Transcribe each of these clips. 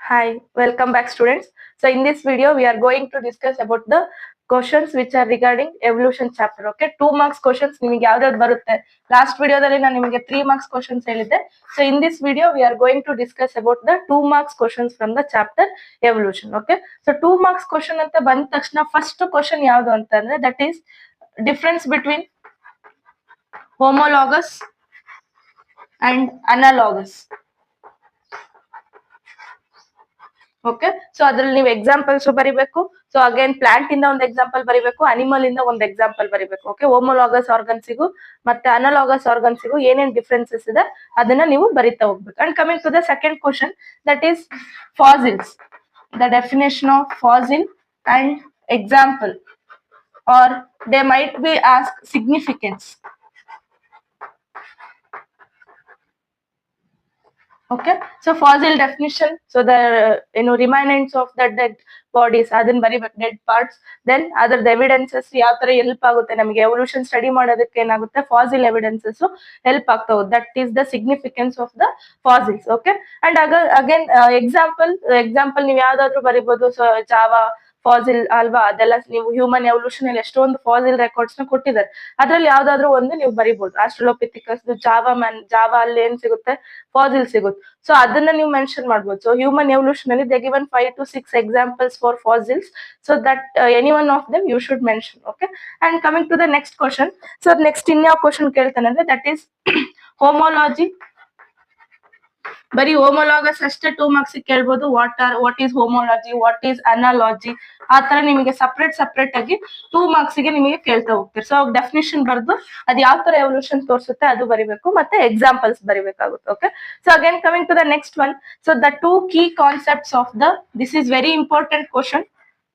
Hi, welcome back students. So in this video we are going to discuss about the questions which are regarding evolution chapter. Okay, 2 marks questions ನಿಮಗೆ ಯಾವ್ದಾದ್ರು ಬರುತ್ತೆ. Last ವಿಡಿಯೋದಲ್ಲಿ ನಾನು ನಿಮಗೆ 3 marks questions ಹೇಳಿದ್ದೆ. So in this video we are going to discuss about the 2 marks questions from the chapter evolution. Okay, so 2 marks question ಅಂತ ಬಂದ ತಕ್ಷಣ ಫಸ್ಟ್ question ಯಾವುದು ಅಂತಂದ್ರೆ that is difference between homologous and analogous. Okay, so ಅದ್ರಲ್ಲಿ ನೀವು examples ಬರಿಬೇಕು. So again plant ಇಂದ ಒಂದು ಎಕ್ಸಾಂಪಲ್ ಬರಿಬೇಕು, ಅನಿಮಲ್ ಇಂದ ಒಂದು ಎಕ್ಸಾಂಪಲ್ ಬರಿಬೇಕು. ಓಕೆ, ಹೋಮೋಲಾಗಸ್ ಆರ್ಗನ್ಸಿಗೂ ಮತ್ತೆ ಅನಲಾಗಸ್ ಆರ್ಗನ್ಸಿಗೂ ಏನೇನ್ ಡಿಫ್ರೆನ್ಸಸ್ ಇದೆ ಅದನ್ನ ನೀವು ಬರಿತಾ ಹೋಗ್ಬೇಕು. And coming to the second question that is fossils, the definition of fossil and example or they might be ask significance. Okay, so fossil definition, so the remnants of the dead bodies adin bariಬೇಕು, dead parts. Then other evidences ಯಾವ ತರ help ಆಗುತ್ತೆ ನಮಗೆ evolution study ಮಾಡೋದಕ್ಕೆ ಏನಾಗುತ್ತೆ, fossil evidences help ಆಗ್ತಾ ಹೋಗುತ್ತೆ. That is the significance of the fossils. Okay, and again example ನೀವು ಯಾವ್ದಾದ್ರು ಬರಿಬಹುದು. ಸೊ ಜಾವಾ ಫಾಸಿಲ್ ಅಲ್ವಾ, ಅದೆಲ್ಲ ನೀವು ಹ್ಯೂಮನ್ ಎವಲ್ಯೂಷನ್ ಅಲ್ಲಿ ಎಷ್ಟೊಂದು ಫಾಸಿಲ್ ರೆಕಾರ್ಡ್ಸ್ ನ ಕೊಟ್ಟಿದ್ದಾರೆ, ಅದ್ರಲ್ಲಿ ಯಾವ್ದಾದ್ರು ಒಂದು ನೀವು ಬರಿಬಹುದು. ಆಸ್ಟ್ರಲೋಪಿಥಿಕಸ್, ಜಾವಾ ಅಲ್ಲಿ ಏನ್ ಸಿಗುತ್ತೆ, ಫಾಸಿಲ್ ಸಿಗುತ್ತೆ. ಸೊ ಅದನ್ನ ನೀವು ಮೆನ್ಷನ್ ಮಾಡ್ಬೋದು. ಸೊ ಹ್ಯೂಮನ್ ಎವಲ್ಯೂಷನ್ ಅಲ್ಲಿ they given 5 to 6 examples for fossils, so that any one of them you should mention. Okay, and coming to the next question, so next ಇನ್ಯಾವ question ಕೇಳ್ತಾನೆ ಅಂದ್ರೆ that is ಹೋಮೋಲಾಜಿ. ಬರೀ homologous ಅಷ್ಟೇ 2 marks ಕೇಳ್ಬೋದು. What is homology, what is analogy, ಆ ತರ ನಿಮಗೆ separate ಆಗಿ 2 marks ಗೆ ನಿಮಗೆ ಕೇಳ್ತಾ ಹೋಗ್ತಾರೆ. ಸೊ ಡೆಫಿನಿಷನ್ ಬರ್ದು ಅದು ಯಾವ ತರ ಎವಲ್ಯೂಷನ್ ತೋರಿಸುತ್ತೆ ಅದು ಬರಿಬೇಕು, ಮತ್ತೆ ಎಕ್ಸಾಂಪಲ್ಸ್ ಬರಿಬೇಕಾಗುತ್ತೆ. Okay, so again coming to the next one, so the 2 key concepts of the, this is very important question,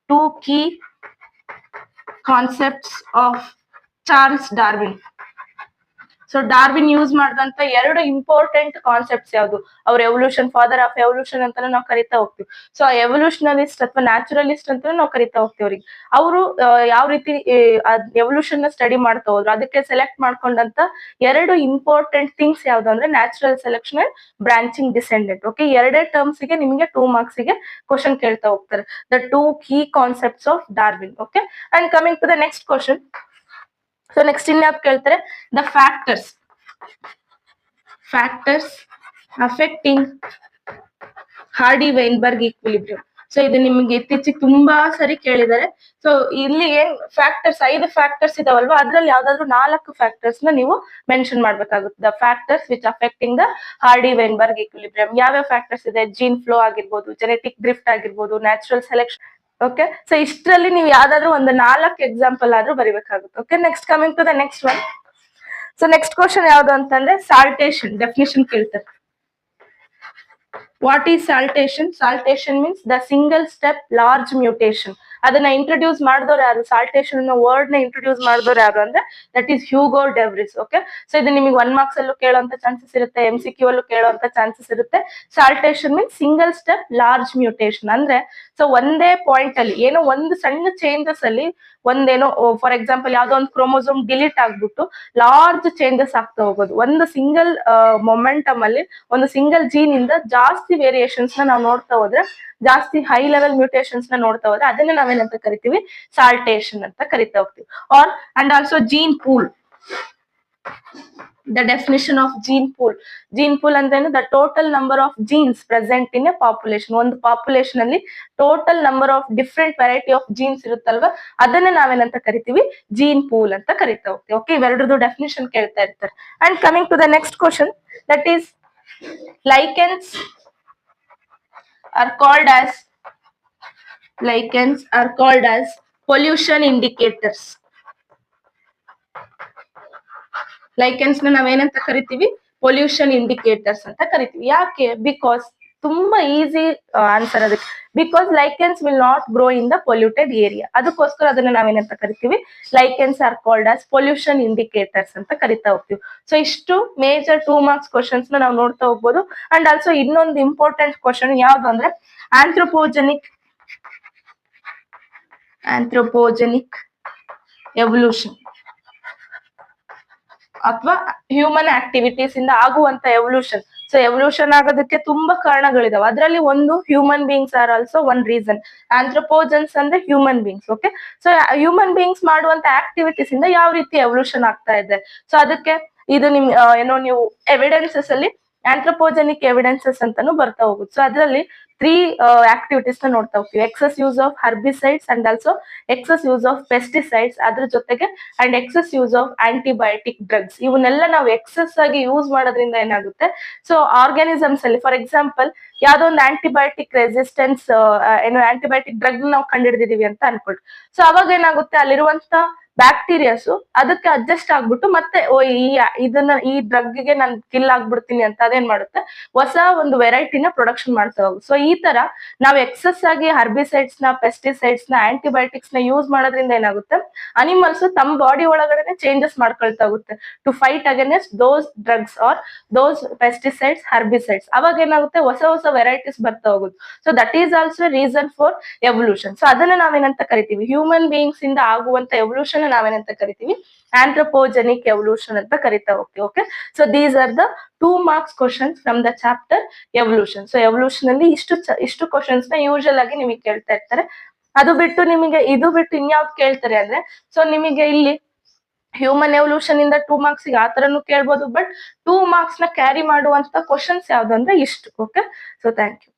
2 key concepts of Charles Darwin. So Darwin use ಮಾಡಿದಂತ 2 ಇಂಪಾರ್ಟೆಂಟ್ ಕಾನ್ಸೆಪ್ಟ್ಸ್ ಯಾವುದು, ಅವ್ರ evolution, father of evolution ಅಂತಾನೆ ನಾವು ಕರಿತಾ ಹೋಗ್ತೀವಿ. So ಎವಲ್ಯೂಷನಲಿಸ್ಟ್ ಅಥವಾ naturalist ಅಂತಾನೆ ನಾವು ಕರಿತಾ ಹೋಗ್ತೀವಿ ಅವ್ರಿಗೆ. ಅವರು ಯಾವ ರೀತಿ ಎವಲ್ಯೂಷನ್ ನ ಸ್ಟಡಿ ಮಾಡ್ತಾ ಹೋದ್ರು, ಅದಕ್ಕೆ ಸೆಲೆಕ್ಟ್ ಮಾಡ್ಕೊಂಡಂತ 2 ಇಂಪಾರ್ಟೆಂಟ್ ಥಿಂಗ್ಸ್ ಯಾವ್ದು ಅಂದ್ರೆ natural selection and branching descendant. Okay, 2 terms ಗೆ ನಿಮಗೆ 2 marks ಗೆ ಕ್ವಶನ್ ಕೇಳ್ತಾ ಹೋಗ್ತಾರೆ, the 2 key concepts of Darwin. Okay, and coming to the next question, so next ಇನ್ಯಾವ್ ಕೇಳ್ತಾರೆ, the factors affecting Hardy Weinberg equilibrium. So ಇದು ನಿಮ್ಗೆ ಇತ್ತೀಚೆಗೆ ತುಂಬಾ ಸರಿ ಕೇಳಿದ್ದಾರೆ. ಸೊ ಇಲ್ಲಿ ಏನ್ ಫ್ಯಾಕ್ಟರ್ಸ್, 5 ಫ್ಯಾಕ್ಟರ್ಸ್ ಇದಾವಲ್ವಾ, ಅದ್ರಲ್ಲಿ ಯಾವ್ದಾದ್ರು 4 ಫ್ಯಾಕ್ಟರ್ಸ್ ನ ನೀವು ಮೆನ್ಷನ್ ಮಾಡ್ಬೇಕಾಗುತ್ತೆ. The factors which affecting the Hardy Weinberg equilibrium. ಯಾವ್ಯಾವ ಫ್ಯಾಕ್ಟರ್ಸ್ ಇದೆ, ಜೀನ್ ಫ್ಲೋ ಆಗಿರ್ಬೋದು, ಜೆನೆಟಿಕ್ ಡ್ರಿಫ್ಟ್ ಆಗಿರ್ಬೋದು, ನ್ಯಾಚುರಲ್ ಸೆಲೆಕ್ಷನ್. ಓಕೆ, ಸೊ ಇಷ್ಟರಲ್ಲಿ ನೀವು ಯಾವ್ದಾದ್ರು ಒಂದು 4 ಎಕ್ಸಾಂಪಲ್ ಆದ್ರೂ ಬರಿಬೇಕಾಗುತ್ತೆ. Okay, next coming to the next one, so next question ಯಾವ್ದು ಅಂತಂದ್ರೆ ಸಾಲ್ಟೇಷನ್ ಡೆಫಿನಿಷನ್ ಕೇಳ್ತಾರೆ. What is saltation? Saltation means the single step large mutation. ಅದನ್ನ ಇಂಟ್ರೊಡ್ಯೂಸ್ ಮಾಡಿದವ್ರು ಯಾರು, ಸಾಲ್ಟೇಷನ್ ಅನ್ನೋ ವರ್ಡ್ ನ ಇಂಟ್ರೊಡ್ಯೂಸ್ ಮಾಡಿದವ್ರು ಯಾರು ಅಂದ್ರೆ that is Hugo de Vries. Okay, so ಇದು ನಿಮಗೆ 1 marks ಅಲ್ಲೂ ಕೇಳುವಂತ ಚಾನ್ಸಸ್ ಇರುತ್ತೆ, MCQ ಅಲ್ಲೂ ಕೇಳುವಂತ ಚಾನ್ಸಸ್ ಇರುತ್ತೆ. ಸಾಲ್ಟೇಷನ್ means single step large mutation. ಅಂದ್ರೆ ಸೊ ಒಂದೇ ಪಾಯಿಂಟ್ ಅಲ್ಲಿ ಏನೋ ಒಂದು ಸಣ್ಣ ಚೇಂಜಸ್ ಅಲ್ಲಿ ಒಂದೇನೋ, ಫಾರ್ ಎಕ್ಸಾಂಪಲ್ ಯಾವ್ದೋ ಒಂದು ಕ್ರೋಮೋಸೋಮ್ ಡಿಲೀಟ್ ಆಗ್ಬಿಟ್ಟು ಲಾರ್ಜ್ ಚೇಂಜಸ್ ಆಗ್ತಾ ಹೋಗೋದು. ಒಂದು ಸಿಂಗಲ್ ಮೊಮೆಂಟಮ್ ಅಲ್ಲಿ ಒಂದು ಸಿಂಗಲ್ ಜೀನ್ ಇಂದ ಜಾಸ್ತಿ ವೇರಿಯೇಷನ್ಸ್ ನ ನಾವು ನೋಡ್ತಾ ಹೋದ್ರೆ, ಜಾಸ್ತಿ ಹೈ ಲೆವೆಲ್ ಮ್ಯೂಟೇಷನ್ಸ್ ನ ನೋಡ್ತಾ ಹೋದ್ರೆ ಅದನ್ನ ನಾವೇನಂತ ಕರಿತೀವಿ, ಸಾಲ್ಟೇಷನ್ ಅಂತ ಕರಿತಾ ಹೋಗ್ತೀವಿ. Or and also gene pool, the definition of gene pool ಅಂದ್ರೆ the total number of genes present in a population. ಒಂದು ಪಾಪ್ಯುಲೇಷನ್ ಅಲ್ಲಿ total number of different variety of jeans ಇರುತ್ತಲ್ವಾ, ಅದನ್ನ ನಾವೇನಂತ ಕರಿತೀವಿ, ಜೀನ್ ಪೂಲ್ ಅಂತ ಕರಿತಾ ಹೋಗ್ತೀವಿ. ಓಕೆ, ಇವೆರಡರದು ಡೆಫಿನಿಷನ್ ಕೇಳ್ತಾ ಇರ್ತಾರೆ. And coming to the next question, that is lichens are called as pollution indicators. Lichens ನ ನಾವೇನಂತ ಕರಿತೀವಿ, ಪೊಲ್ಯೂಷನ್ ಇಂಡಿಕೇಟರ್ಸ್ ಅಂತ ಕರಿತೀವಿ. ಯಾಕೆ? ಬಿಕಾಸ್ ತುಂಬಾ ಈಸಿ ಆನ್ಸರ್ ಅದಕ್ಕೆ. Because lichens will not grow in the polluted area, ಅದಕ್ಕೋಸ್ಕರ ಅದನ್ನ ನಾವೇನಂತ ಕರಿತೀವಿ, lichens are called as pollution indicators ಅಂತ ಕರಿತಾ ಹೋಗ್ತೀವಿ. ಸೊ ಇಷ್ಟು ಮೇಜರ್ 2 marks ಕ್ವಶನ್ಸ್ ನಾವು ನೋಡ್ತಾ ಹೋಗ್ಬೋದು. ಅಂಡ್ ಆಲ್ಸೋ ಇನ್ನೊಂದು ಇಂಪಾರ್ಟೆಂಟ್ ಕ್ವಶನ್ ಯಾವ್ದು ಅಂದ್ರೆ ಆಂಥ್ರೋಪೋಜೆನಿಕ್ ಎವಲ್ಯೂಷನ್ ಅಥವಾ ಹ್ಯೂಮನ್ ಆಕ್ಟಿವಿಟೀಸ್ ಇಂದ ಆಗುವಂತ ಎವಲ್ಯೂಷನ್. ಸೊ ಎವಲ್ಯೂಷನ್ ಆಗೋದಕ್ಕೆ ತುಂಬಾ ಕಾರಣಗಳಿದಾವೆ. ಅದರಲ್ಲಿ ಒಂದು human beings are also one reason. Anthropogens ಅಂದ್ರೆ human beings. Okay, so human beings ಮಾಡುವಂತ ಆಕ್ಟಿವಿಟೀಸ್ ಇಂದ ಯಾವ ರೀತಿ ಎವಲ್ಯೂಷನ್ ಆಗ್ತಾ ಇದೆ. ಸೊ ಅದಕ್ಕೆ ಇದು ನಿಮ್ ಏನೋ ನೀವು ಎವಿಡೆನ್ಸಸ್ ಅಲ್ಲಿ ಆಂಥ್ರೋಪೋಜೆನಿಕ್ ಎವಿಡೆನ್ಸಸ್ ಅಂತಾನು ಬರ್ತಾ ಹೋಗುತ್ತೆ. ಸೊ ಅದರಲ್ಲಿ 3 ಆಕ್ಟಿವಿಟೀಸ್ ನ ನೋಡ್ತಾ ಹೋಗ್ತೀವಿ. Excess use of herbicides and also excess use of pesticides, ಅದ್ರ ಜೊತೆಗೆ and excess use of antibiotic drugs. ಇವನ್ನೆಲ್ಲ ನಾವು ಎಕ್ಸಸ್ ಆಗಿ ಯೂಸ್ ಮಾಡೋದ್ರಿಂದ ಏನಾಗುತ್ತೆ, ಸೊ ಆರ್ಗಾನಿಸಮ್ಸ್ ಅಲ್ಲಿ ಫಾರ್ ಎಕ್ಸಾಂಪಲ್ ಯಾವ್ದೋ ಒಂದು ಆಂಟಿಬಯೋಟಿಕ್ ರೆಸಿಸ್ಟೆನ್ಸ್ ಏನೋ ಆಂಟಿಬಯೋಟಿಕ್ ಡ್ರಗ್ ನಾವು ಕಂಡಿಡಿದೀವಿ ಅಂತ ಅನ್ಕೊಳ್ರಿ. ಸೊ ಅವಾಗ ಏನಾಗುತ್ತೆ, ಅಲ್ಲಿರುವಂತ ಬ್ಯಾಕ್ಟೀರಿಯಾಸ್ ಅದಕ್ಕೆ ಅಡ್ಜಸ್ಟ್ ಆಗ್ಬಿಟ್ಟು ಮತ್ತೆ ಈ ಡ್ರಗ್ಗೆ ನಾನು ಕಿಲ್ ಆಗ್ಬಿಡ್ತೀನಿ ಅಂತ ಅದೇನ್ ಮಾಡುತ್ತೆ, ಹೊಸ ಒಂದು ವೆರೈಟಿನ ಪ್ರೊಡಕ್ಷನ್ ಮಾಡ್ತಾ ಹೋಗುತ್ತೆ. ಸೊ ಈ ತರ ನಾವು ಎಕ್ಸಸ್ ಆಗಿ ಹರ್ಬಿಸೈಡ್ಸ್ ನ, ಪೆಸ್ಟಿಸೈಡ್ಸ್ ನ, ಆಂಟಿಬಯೋಟಿಕ್ಸ್ ನ ಯೂಸ್ ಮಾಡೋದ್ರಿಂದ ಏನಾಗುತ್ತೆ, ಅನಿಮಲ್ಸ್ ತಮ್ಮ ಬಾಡಿ ಒಳಗಡೆ ಚೇಂಜಸ್ ಮಾಡ್ಕೊಳ್ತಾ ಹೋಗುತ್ತೆ to fight against those drugs or those pesticides, herbicides. ಅವಾಗ ಏನಾಗುತ್ತೆ, ಹೊಸ ಹೊಸ ವೆರೈಟೀಸ್ ಬರ್ತಾ ಹೋಗುತ್ತೆ. So that is also reason for evolution. So ಅದನ್ನ ನಾವೇನಂತ ಕರಿತೀವಿ, ಹ್ಯೂಮನ್ ಬೀಯಿಂಗ್ಸ್ ಇಂದ ಆಗುವಂತ ಎವಲ್ಯೂಷನ್ ನಾವೇನಂತ ಕರಿತೀವಿ, ಆಂಥ್ರೋಪೋಜೆನಿಕ್ ಎವಲ್ಯೂಷನ್ ಅಂತ ಕರಿತಾ ಹೋಗ್ತೀವಿ. Okay, so these are the 2 marks questions from the chapter evolution. So evolution ಅಲ್ಲಿ ಇಷ್ಟು ಕ್ವಶನ್ಸ್ ನ ಯೂಶಲ್ ಆಗಿ ನಿಮಗೆ ಕೇಳ್ತಾ ಇರ್ತಾರೆ. ಅದು ಬಿಟ್ಟು ನಿಮಗೆ ಇದು ಬಿಟ್ಟು ಇನ್ಯಾವ್ದು ಕೇಳ್ತಾರೆ ಅಂದ್ರೆ, ಸೊ ನಿಮಗೆ ಇಲ್ಲಿ ಹ್ಯೂಮನ್ ಎವಲ್ಯೂಷನ್ ಇಂದ 2 marks ಗೆ ಆತರನು ಕೇಳ್ಬೋದು. ಬಟ್ 2 marks ನ ಕ್ಯಾರಿ ಮಾಡುವಂತ ಕ್ವಶನ್ಸ್ ಯಾವ್ದು ಅಂದ್ರೆ ಇಷ್ಟು. Okay, so thank you.